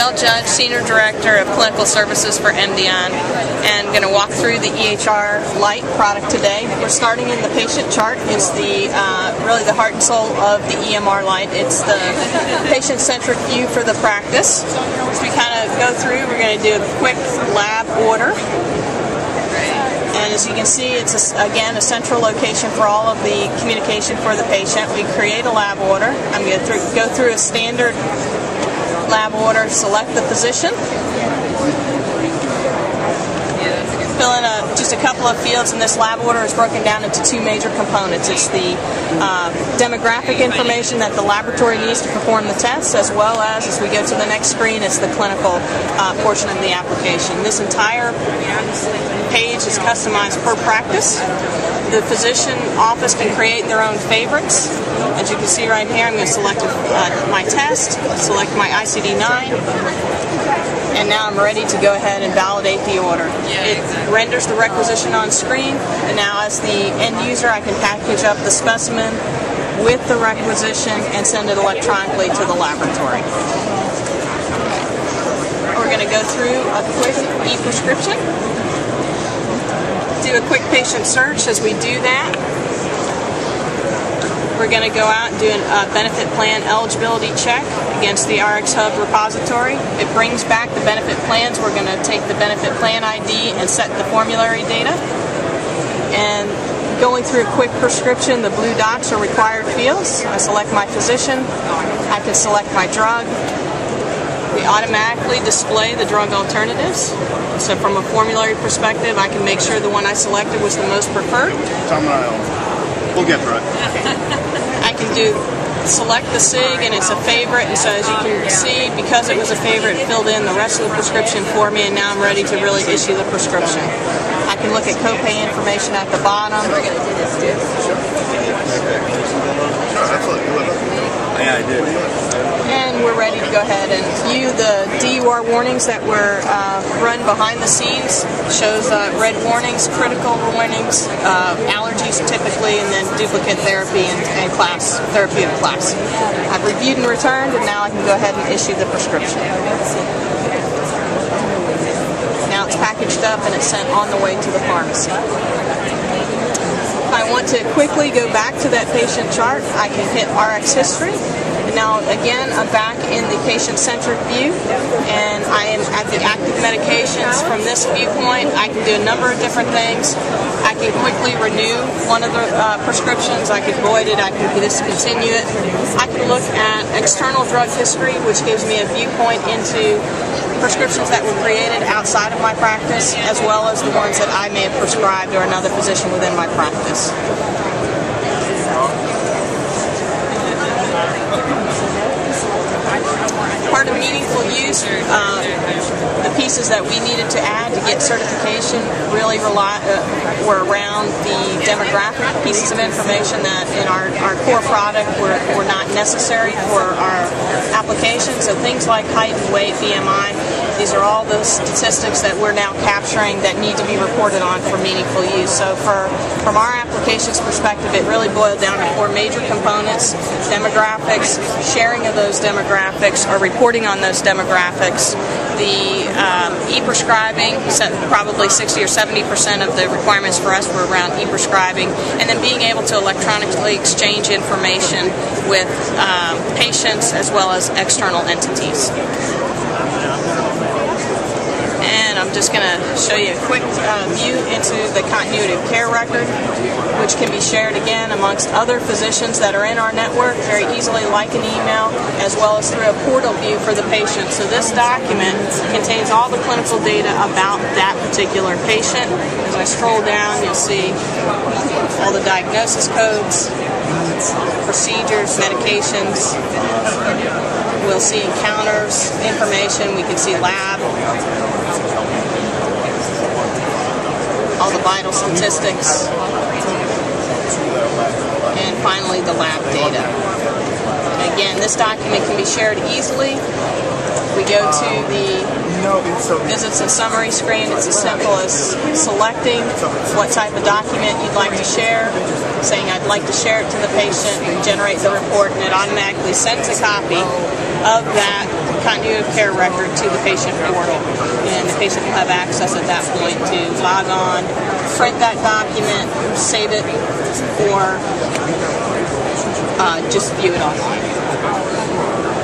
Michelle Judge, Senior Director of Clinical Services for Emdeon, and going to walk through the EHR Lite product today. We're starting in the patient chart. It's the really the heart and soul of the EMR Lite. It's the patient-centric view for the practice. As we kind of go through, we're going to do a quick lab order. And as you can see, it's again a central location for all of the communication for the patient. We create a lab order. I'm going to go through a standard lab order, select the physician, fill in just a couple of fields, and this lab order is broken down into two major components. It's the demographic information that the laboratory needs to perform the tests, as well as we go to the next screen, it's the clinical portion of the application. This entire page is customized per practice. The physician office can create their own favorites. As you can see right here, I'm going to select my test, select my ICD-9, and now I'm ready to go ahead and validate the order. It renders the requisition on screen, and now as the end user I can package up the specimen with the requisition and send it electronically to the laboratory. We're going to go through a quick e-prescription. Do a quick patient search. As we do that, we're going to go out and do a benefit plan eligibility check against the RxHub repository. It brings back the benefit plans. We're going to take the benefit plan ID and set the formulary data. And going through a quick prescription, the blue dots are required fields. I select my physician. I can select my drug. We automatically display the drug alternatives. So from a formulary perspective, I can make sure the one I selected was the most preferred. We'll get through it. I can select the SIG, and it's a favorite, and so as you can see, because it was a favorite, it filled in the rest of the prescription for me, and now I'm ready to really issue the prescription. I can look at copay information at the bottom. Yeah, I did. And we're ready to go ahead and view the DUR warnings that were run behind the scenes. It shows red warnings, critical warnings, allergies typically, and then duplicate therapy and therapeutic class. I've reviewed and returned, and now I can go ahead and issue the prescription. Now it's packaged up and it's sent on the way to the pharmacy. If I want to quickly go back to that patient chart, I can hit RX history. And now again, I'm back in the patient-centric view, and I am at the active medications. From this viewpoint, I can do a number of different things. I can quickly renew one of the prescriptions. I can void it. I can discontinue it. I can look at external drug history, which gives me a viewpoint into prescriptions that were created outside of my practice, as well as the ones that I may have prescribed or another physician within my practice. Part of meaningful use, the pieces that we needed to add to get certification really were around the demographic pieces of information that in our core product were not necessary for our application. So things like height and weight, BMI, these are all those statistics that we're now capturing that need to be reported on for meaningful use. So from our applications perspective, it really boiled down to four major components: demographics, sharing of those demographics, or reporting on those demographics, the e-prescribing, probably 60 or 70% of the requirements for us were around e-prescribing, and then being able to electronically exchange information with patients as well as external entities. And I'm just going to show you a quick view into the continuity of care record, which can be shared again amongst other physicians that are in our network very easily, like an email, as well as through a portal view for the patient. So this document contains all the clinical data about that particular patient. As I scroll down, you'll see all the diagnosis codes, procedures, medications. We'll see encounters, information. We can see lab, all the vital statistics, and finally the lab data. And again, this document can be shared easily. We go to the visits and summary screen. It's as simple as selecting what type of document you'd like to share, saying I'd like to share it to the patient, and generate the report, and it automatically sends a copy of that continuity of care record to the patient portal, and the patient will have access at that point to log on, print that document, save it, or just view it online.